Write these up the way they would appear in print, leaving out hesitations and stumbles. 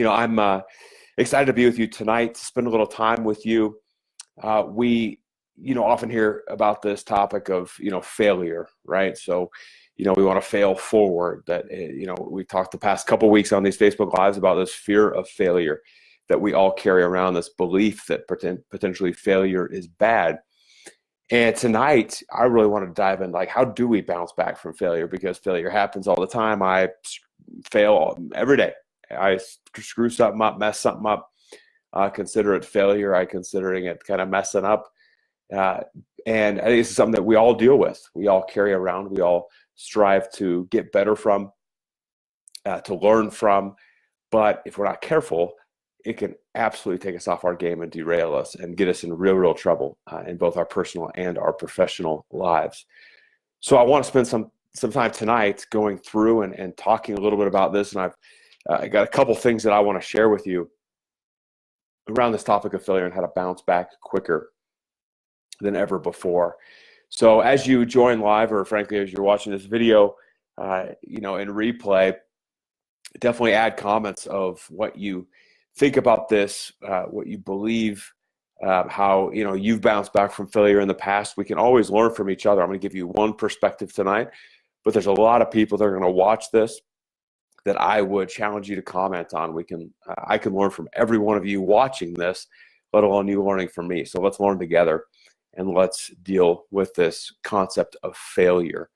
I'm excited to be with you tonight, to spend a little time with you. We, often hear about this topic of, failure, right? So, we want to fail forward. That, we talked the past couple of weeks on these Facebook Lives about this fear of failure that we all carry around, this belief that potentially failure is bad. And tonight, I really want to dive in, how do we bounce back from failure? Because failure happens all the time. I fail every day. I screw something up, mess something up, consider it failure. I considering it kind of messing up. And I think this is something that we all deal with. We all carry around. We all strive to get better from, to learn from. But if we're not careful, it can absolutely take us off our game and derail us and get us in real trouble in both our personal and our professional lives. So I want to spend some time tonight going through and talking a little bit about this. And I got a couple things that I want to share with you around this topic of failure and how to bounce back quicker than ever before. So as you join live, or frankly, as you're watching this video, in replay, definitely add comments of what you think about this, what you believe, how you've bounced back from failure in the past. We can always learn from each other. I'm going to give you one perspective tonight, but there's a lot of people that are going to watch this that I would challenge you to comment on. I can learn from every one of you watching this, let alone you learning from me. So let's learn together and let's deal with this concept of failure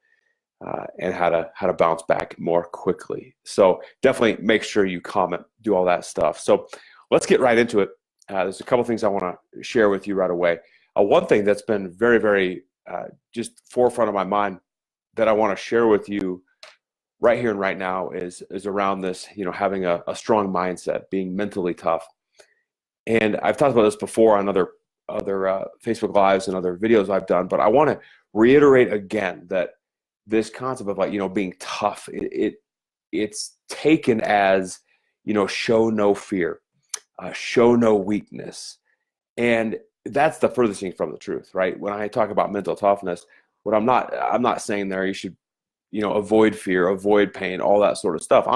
and how to bounce back more quickly. So definitely make sure you comment, do all that stuff. So let's get right into it. There's a couple things I want to share with you right away. One thing that's been very, very just forefront of my mind that I want to share with you right here and right now is around this, having a strong mindset, being mentally tough. And I've talked about this before on other Facebook Lives and other videos I've done, but I want to reiterate again that this concept of being tough, it's taken as, show no fear, show no weakness. And that's the furthest thing from the truth, right? When I talk about mental toughness, I'm not saying there you should avoid fear, avoid pain, all that sort of stuff.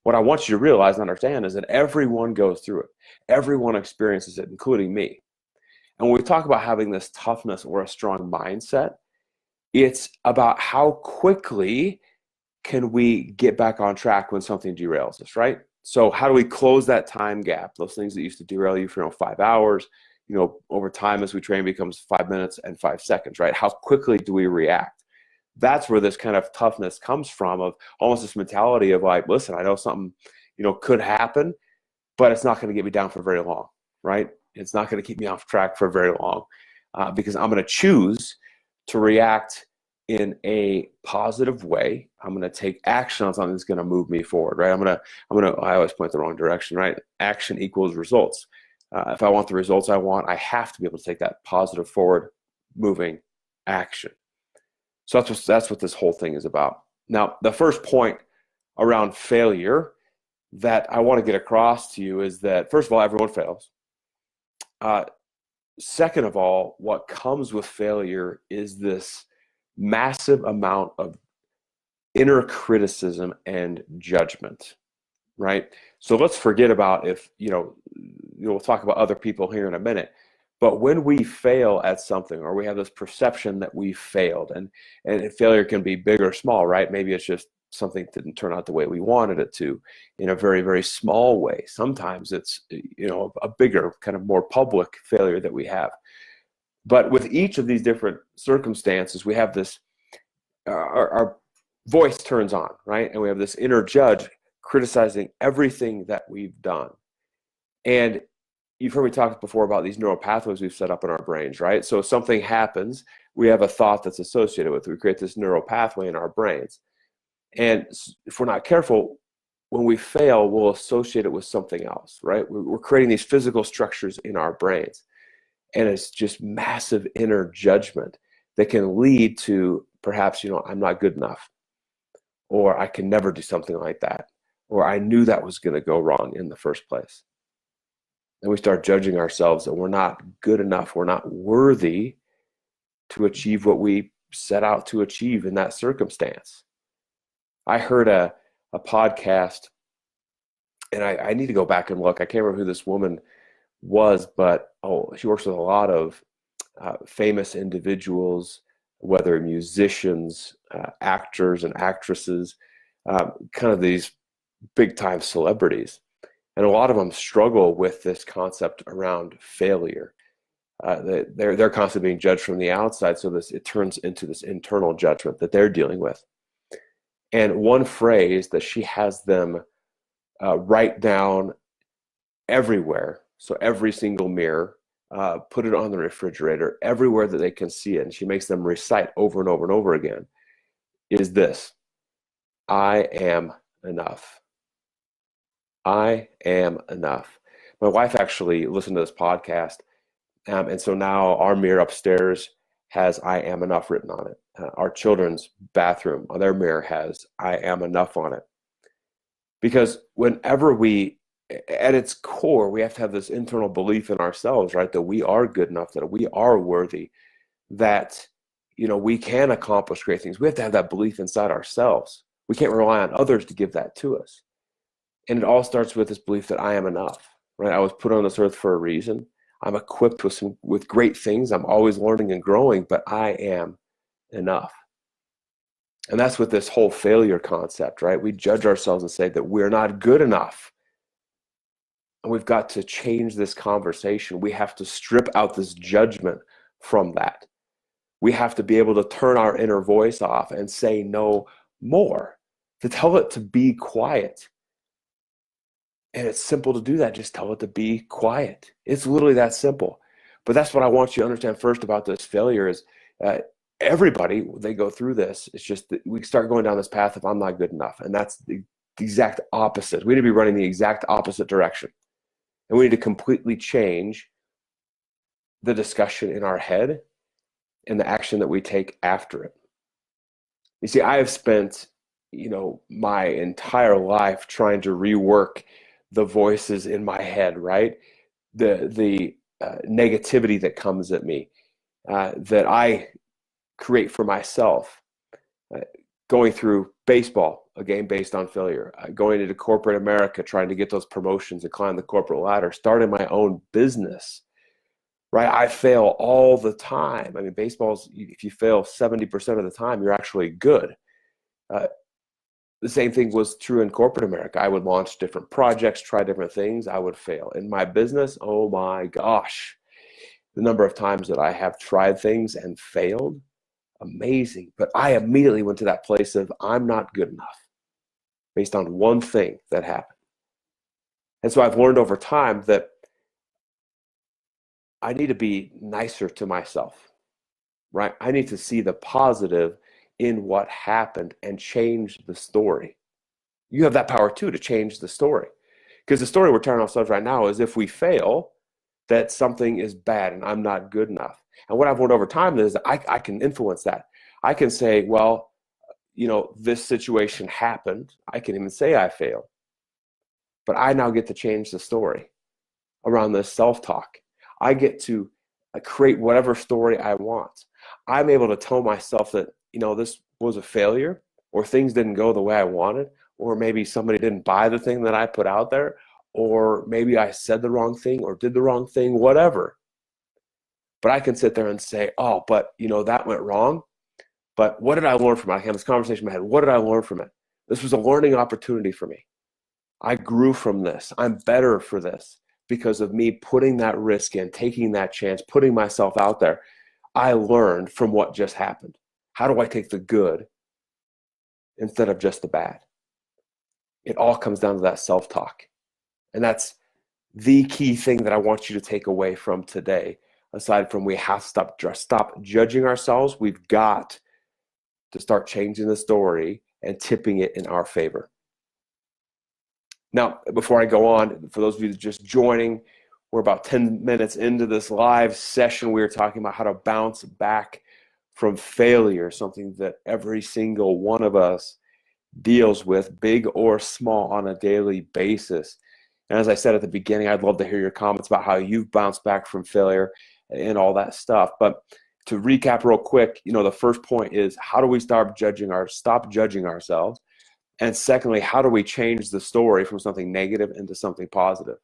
What I want you to realize and understand is that everyone goes through it. Everyone experiences it, including me. And when we talk about having this toughness or a strong mindset, it's about how quickly can we get back on track when something derails us, right? So how do we close that time gap? Those things that used to derail you for 5 hours, over time as we train becomes 5 minutes and 5 seconds, right? How quickly do we react? That's where this kind of toughness comes from, of almost this mentality of listen, I know something, could happen, but it's not going to get me down for very long, right? It's not going to keep me off track for very long because I'm going to choose to react in a positive way. I'm going to take action on something that's going to move me forward, right? I always point the wrong direction, right? Action equals results. If I want the results I want, I have to be able to take that positive forward moving action. So that's what this whole thing is about. Now, the first point around failure that I want to get across to you is that, first of all, everyone fails. Second of all, what comes with failure is this massive amount of inner criticism and judgment, right? So let's forget about we'll talk about other people here in a minute. But when we fail at something, or we have this perception that we failed, and failure can be big or small, right? Maybe it's just something didn't turn out the way we wanted it to in a very, very small way. Sometimes it's, a bigger, kind of more public failure that we have. But with each of these different circumstances, we have this, our voice turns on, right? And we have this inner judge criticizing everything that we've done. And you've heard me talk before about these neural pathways we've set up in our brains, right? So if something happens, we have a thought that's associated with it. We create this neural pathway in our brains. And if we're not careful, when we fail, we'll associate it with something else, right? We're creating these physical structures in our brains. And it's just massive inner judgment that can lead to perhaps, I'm not good enough, or I can never do something like that, or I knew that was going to go wrong in the first place. And we start judging ourselves that we're not good enough, we're not worthy to achieve what we set out to achieve in that circumstance. I heard a podcast And I need to go back and look. I can't remember who this woman was, but she works with a lot of famous individuals, whether musicians, actors and actresses, kind of these big time celebrities. And a lot of them struggle with this concept around failure. They're constantly being judged from the outside, so it turns into this internal judgment that they're dealing with. And one phrase that she has them write down everywhere, so every single mirror, put it on the refrigerator, everywhere that they can see it, and she makes them recite over and over and over again, is this: I am enough. I am enough. My wife actually listened to this podcast, and so now our mirror upstairs has I am enough written on it. Our children's bathroom, their mirror has I am enough on it. Because whenever at its core, we have to have this internal belief in ourselves, right? That we are good enough, that we are worthy, that, we can accomplish great things. We have to have that belief inside ourselves. We can't rely on others to give that to us. And it all starts with this belief that I am enough, right? I was put on this earth for a reason. I'm equipped with great things. I'm always learning and growing, but I am enough. And that's with this whole failure concept, right? We judge ourselves and say that we're not good enough. And we've got to change this conversation. We have to strip out this judgment from that. We have to be able to turn our inner voice off and say no more, to tell it to be quiet. And it's simple to do that. Just tell it to be quiet. It's literally that simple. But that's what I want you to understand first about this failure is everybody, they go through this. It's just that we start going down this path of I'm not good enough. And that's the exact opposite. We need to be running the exact opposite direction. And we need to completely change the discussion in our head and the action that we take after it. You see, I have spent, my entire life trying to rework the voices in my head, right? The negativity that comes at me, that I create for myself, going through baseball, a game based on failure, going into corporate America, trying to get those promotions and climb the corporate ladder, starting my own business, right? I fail all the time. I mean, baseball's, if you fail 70% of the time, you're actually good. The same thing was true in corporate America. I would launch different projects, try different things. I would fail. In my business, oh my gosh, the number of times that I have tried things and failed, amazing. But I immediately went to that place of I'm not good enough based on one thing that happened. And so I've learned over time that I need to be nicer to myself, right? I need to see the positive in what happened and change the story. You have that power too to change the story. Because the story we're telling ourselves right now is if we fail, that something is bad and I'm not good enough. And what I've learned over time is I can influence that. I can say, well, this situation happened. I can even say I failed. But I now get to change the story around this self-talk. I get to create whatever story I want. I'm able to tell myself that, this was a failure, or things didn't go the way I wanted, or maybe somebody didn't buy the thing that I put out there, or maybe I said the wrong thing or did the wrong thing, whatever. But I can sit there and say, oh, but that went wrong. But what did I learn from it? I had this conversation in my head. What did I learn from it? This was a learning opportunity for me. I grew from this. I'm better for this because of me putting that risk in, taking that chance, putting myself out there. I learned from what just happened. How do I take the good instead of just the bad? It all comes down to that self-talk. And that's the key thing that I want you to take away from today. Aside from we have to stop judging ourselves, we've got to start changing the story and tipping it in our favor. Now, before I go on, for those of you that are just joining, we're about 10 minutes into this live session. We were talking about how to bounce back from failure, something that every single one of us deals with, big or small, on a daily basis. And as I said at the beginning, I'd love to hear your comments about how you've bounced back from failure and all that stuff. But to recap real quick, the first point is how do we stop judging ourselves? And secondly, how do we change the story from something negative into something positive?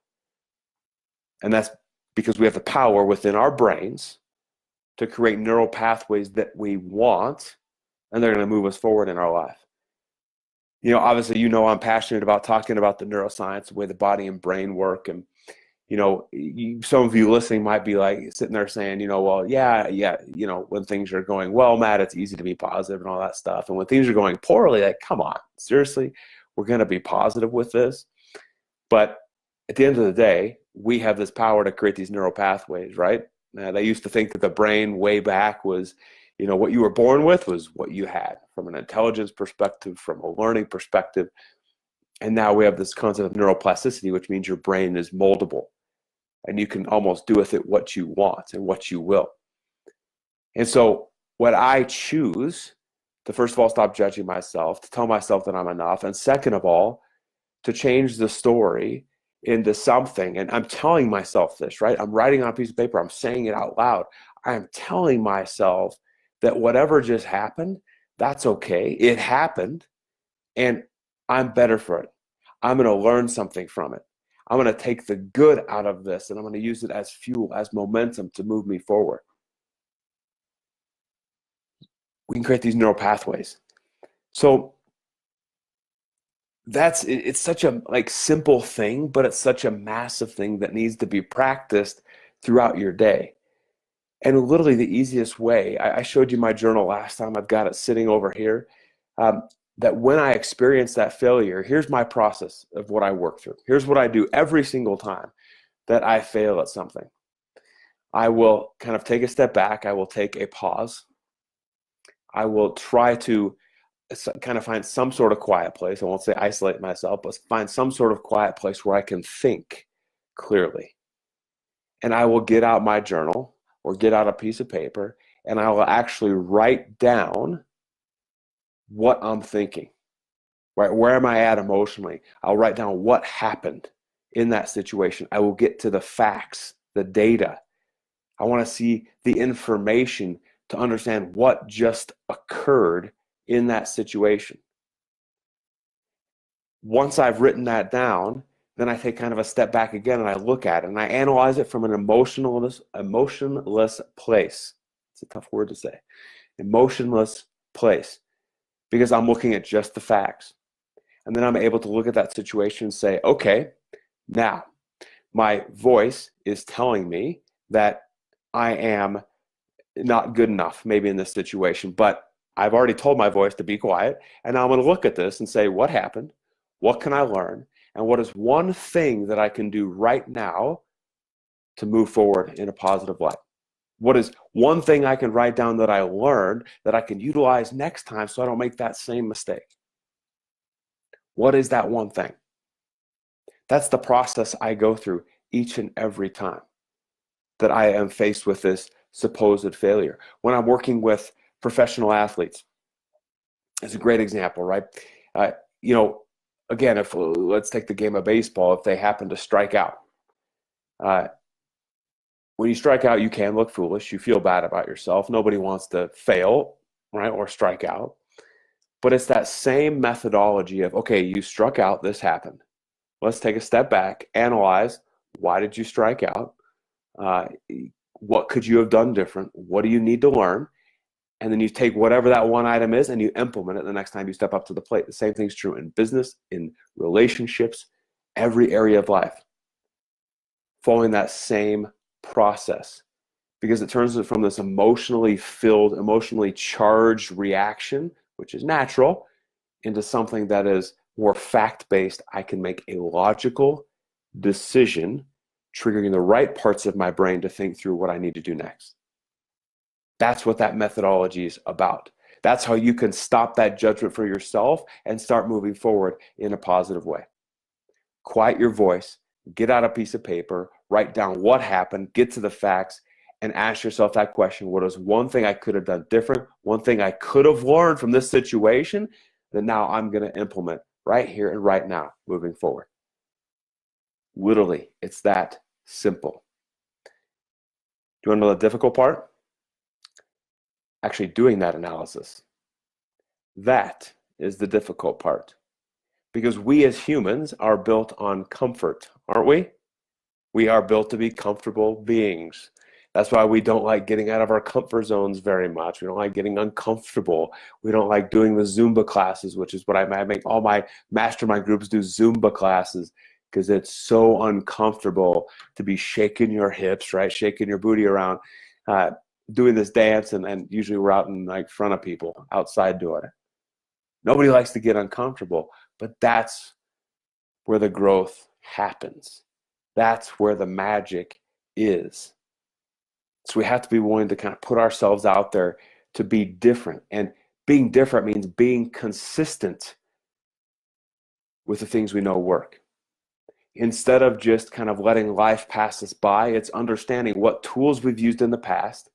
And that's because we have the power within our brains to create neural pathways that we want, and they're going to move us forward in our life. Obviously, I'm passionate about talking about the neuroscience, the way the body and brain work. And, some of you listening might be like sitting there saying, well, yeah, when things are going well, Matt, it's easy to be positive and all that stuff. And when things are going poorly, like, come on, seriously, we're going to be positive with this. But at the end of the day, we have this power to create these neural pathways, right? They used to think that the brain way back was, what you were born with was what you had from an intelligence perspective, from a learning perspective. And now we have this concept of neuroplasticity, which means your brain is moldable and you can almost do with it what you want and what you will. And so what I choose to, first of all, stop judging myself, to tell myself that I'm enough. And second of all, to change the story into something. And I'm telling myself this, right? I'm writing on a piece of paper. I'm saying it out loud. I'm telling myself that whatever just happened, that's okay. It happened and I'm better for it. I'm going to learn something from it. I'm going to take the good out of this and I'm going to use it as fuel, as momentum to move me forward. We can create these neural pathways. So it's such a simple thing, but it's such a massive thing that needs to be practiced throughout your day. And literally the easiest way, I showed you my journal last time. I've got it sitting over here. That when I experience that failure, here's my process of what I work through. Here's what I do every single time that I fail at something. I will kind of take a step back. I will take a pause. I will try to kind of find some sort of quiet place. I won't say isolate myself, but find some sort of quiet place where I can think clearly. And I will get out my journal or get out a piece of paper and I will actually write down what I'm thinking, right? Where am I at emotionally? I'll write down what happened in that situation. I will get to the facts, the data. I want to see the information to understand what just occurred in that situation. Once I've written that down, then I take kind of a step back again and I look at it and I analyze it from an emotionless place. It's a tough word to say. Emotionless place. Because I'm looking at just the facts. And then I'm able to look at that situation and say, okay, now my voice is telling me that I am not good enough maybe in this situation, but I've already told my voice to be quiet. And now I'm going to look at this and say, what happened? What can I learn? And what is one thing that I can do right now to move forward in a positive light? What is one thing I can write down that I learned that I can utilize next time so I don't make that same mistake? What is that one thing? That's the process I go through each and every time that I am faced with this supposed failure. When I'm working with professional athletes, it's a great example, right? Again, let's take the game of baseball. If they happen to strike out, when you strike out, you can look foolish. You feel bad about yourself. Nobody wants to fail, right, or strike out. But it's that same methodology of, okay, you struck out, this happened. Let's take a step back, analyze, why did you strike out? What could you have done different? What do you need to learn? And then you take whatever that one item is and you implement it the next time you step up to the plate. The same thing's true in business, in relationships, every area of life. Following that same process, because it turns it from this emotionally filled, emotionally charged reaction, which is natural, into something that is more fact-based. I can make a logical decision, triggering the right parts of my brain to think through what I need to do next. That's what that methodology is about. That's how you can stop that judgment for yourself and start moving forward in a positive way. Quiet your voice, get out a piece of paper, write down what happened, get to the facts, and ask yourself that question. What is one thing I could have done different? One thing I could have learned from this situation that now I'm going to implement right here and right now moving forward. Literally, it's that simple. Do you want to know the difficult part? Actually doing that analysis. That is the difficult part. Because we as humans are built on comfort, aren't we? We are built to be comfortable beings. That's why we don't like getting out of our comfort zones very much. We don't like getting uncomfortable. We don't like doing the Zumba classes, which is what I make all my mastermind groups do, Zumba classes, because it's so uncomfortable to be shaking your hips, right? Shaking your booty around, doing this dance, and usually we're out in like front of people outside doing it. Nobody likes to get uncomfortable, but that's where the growth happens. That's where the magic is. So we have to be willing to kind of put ourselves out there to be different. And being different means being consistent with the things we know work. Instead of just kind of letting life pass us by, it's understanding what tools we've used in the past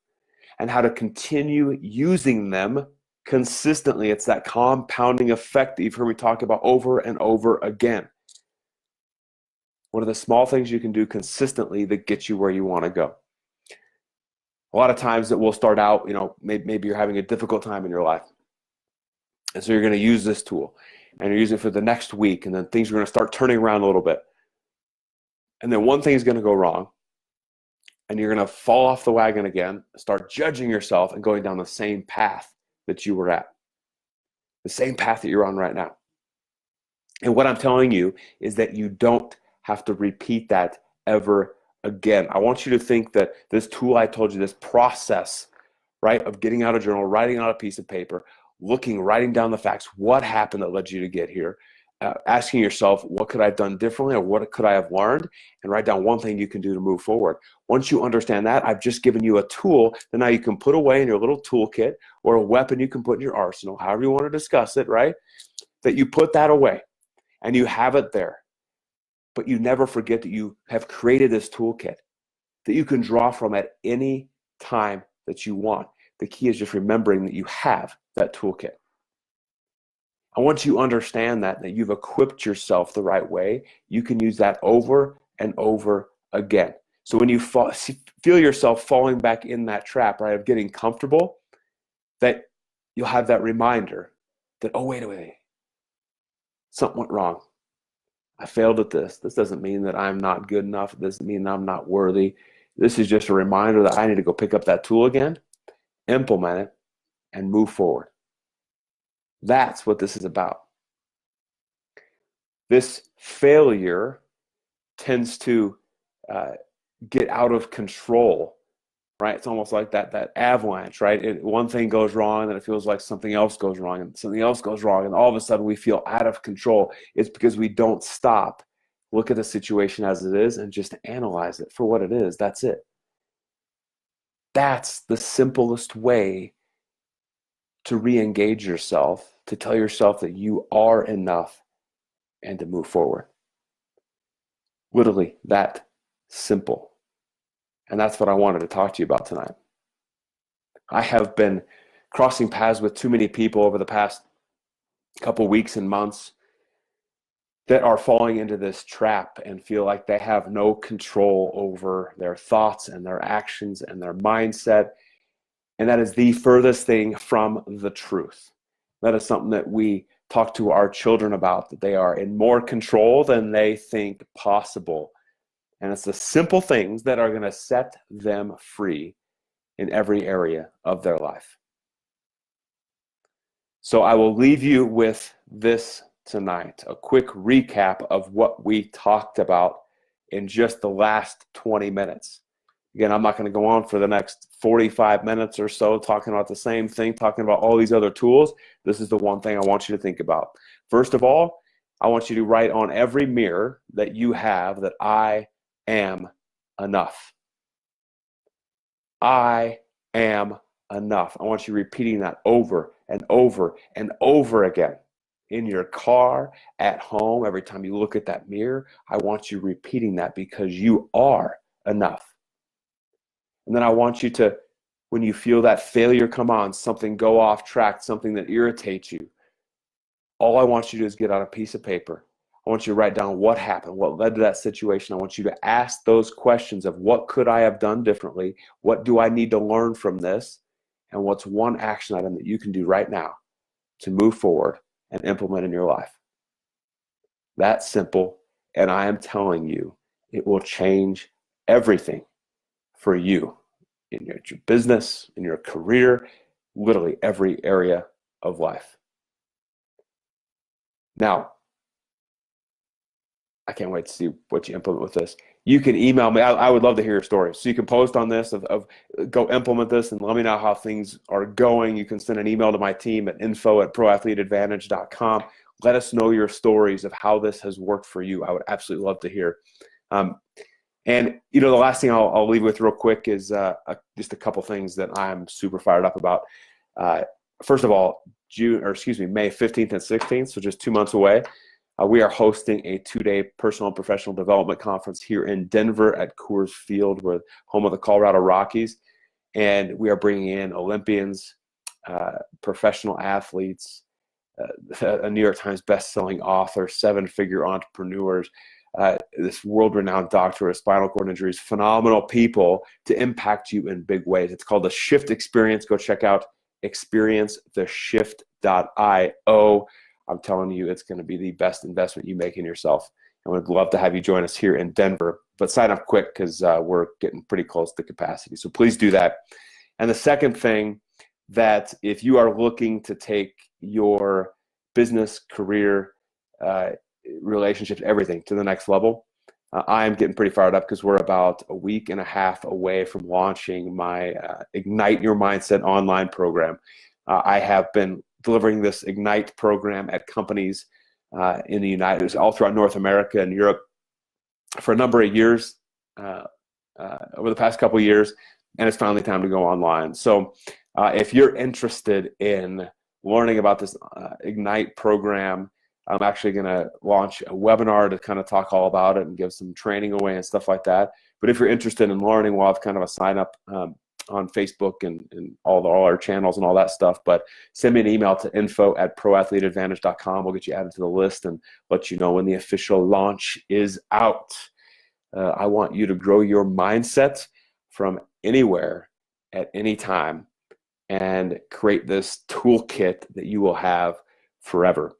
and how to continue using them consistently. It's that compounding effect that you've heard me talk about over and over again. What are the small things you can do consistently that get you where you want to go? A lot of times it will start out, maybe you're having a difficult time in your life. And so you're going to use this tool and you're using it for the next week. And then things are going to start turning around a little bit. And then one thing is going to go wrong. And you're going to fall off the wagon again, start judging yourself and going down the same path that you were at. The same path that you're on right now. And what I'm telling you is that you don't have to repeat that ever again. I want you to think that this tool I told you, this process, right, of getting out a journal, writing on a piece of paper, writing down the facts, what happened that led you to get here, asking yourself, what could I have done differently or what could I have learned, and write down one thing you can do to move forward. Once you understand that, I've just given you a tool that now you can put away in your little toolkit or a weapon you can put in your arsenal, however you want to discuss it, right? That you put that away and you have it there. But you never forget that you have created this toolkit that you can draw from at any time that you want. The key is just remembering that you have that toolkit. And once you understand that you've equipped yourself the right way, you can use that over and over again. So when you feel yourself falling back in that trap, right, of getting comfortable, that you'll have that reminder that, oh, wait, something went wrong. I failed at this. This doesn't mean that I'm not good enough. It doesn't mean I'm not worthy. This is just a reminder that I need to go pick up that tool again, implement it, and move forward. That's what this is about. This failure tends to get out of control, right? It's almost like that avalanche, right? One thing goes wrong, and it feels like something else goes wrong, and something else goes wrong, and all of a sudden we feel out of control. It's because we don't stop, look at the situation as it is, and just analyze it for what it is. That's it. That's the simplest way to re-engage yourself, to tell yourself that you are enough, and to move forward. Literally that simple. And that's what I wanted to talk to you about tonight. I have been crossing paths with too many people over the past couple weeks and months that are falling into this trap and feel like they have no control over their thoughts and their actions and their mindset. And that is the furthest thing from the truth. That is something that we talk to our children about, that they are in more control than they think possible. And it's the simple things that are going to set them free in every area of their life. So I will leave you with this tonight, a quick recap of what we talked about in just the last 20 minutes. Again, I'm not going to go on for the next 45 minutes or so talking about the same thing, talking about all these other tools. This is the one thing I want you to think about. First of all, I want you to write on every mirror that you have that I am enough. I am enough. I want you repeating that over and over and over again. In your car, at home, every time you look at that mirror, I want you repeating that because you are enough. And then I want you to, when you feel that failure come on, something go off track, something that irritates you, all I want you to do is get out a piece of paper. I want you to write down what happened, what led to that situation. I want you to ask those questions of what could I have done differently? What do I need to learn from this? And what's one action item that you can do right now to move forward and implement in your life? That simple. And I am telling you, it will change everything for you in your business, in your career, literally every area of life. Now, I can't wait to see what you implement with this. You can email me. I would love to hear your stories. So you can post on this of go implement this and let me know how things are going. You can send an email to my team at info@proathleteadvantage.com. Let us know your stories of how this has worked for you. I would absolutely love to hear. And the last thing I'll leave with real quick is just a couple things that I'm super fired up about. First of all, May 15th and 16th, so just 2 months away. We are hosting a 2-day personal and professional development conference here in Denver at Coors Field, we're home of the Colorado Rockies. And we are bringing in Olympians, professional athletes, a New York Times best-selling author, 7-figure entrepreneurs, this world-renowned doctor of spinal cord injuries, phenomenal people to impact you in big ways. It's called the Shift Experience. Go check out experiencetheshift.io. I'm telling you, it's going to be the best investment you make in yourself. And we'd love to have you join us here in Denver. But sign up quick because we're getting pretty close to capacity. So please do that. And the second thing, that if you are looking to take your business, career, relationships, everything to the next level, I'm getting pretty fired up because we're about a week and a half away from launching my Ignite Your Mindset online program. I have been delivering this Ignite program at companies in the United States, all throughout North America and Europe for a number of years, over the past couple of years, and it's finally time to go online. So if you're interested in learning about this Ignite program, I'm actually going to launch a webinar to kind of talk all about it and give some training away and stuff like that. But if you're interested in learning, we'll have kind of a sign up on Facebook and all our channels and all that stuff. But send me an email to info@proathleteadvantage.com. We'll get you added to the list and let you know when the official launch is out. I want you to grow your mindset from anywhere at any time and create this toolkit that you will have forever.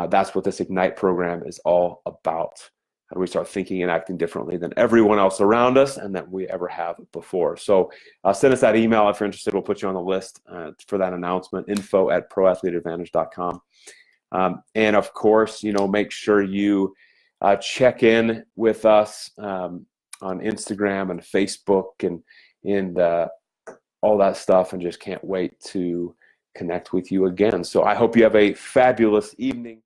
That's what this Ignite program is all about. How do we start thinking and acting differently than everyone else around us and that we ever have before? So send us that email if you're interested. We'll put you on the list for that announcement, info@proathleteadvantage.com. And of course, make sure you check in with us on Instagram and Facebook and all that stuff, and just can't wait to connect with you again. So I hope you have a fabulous evening.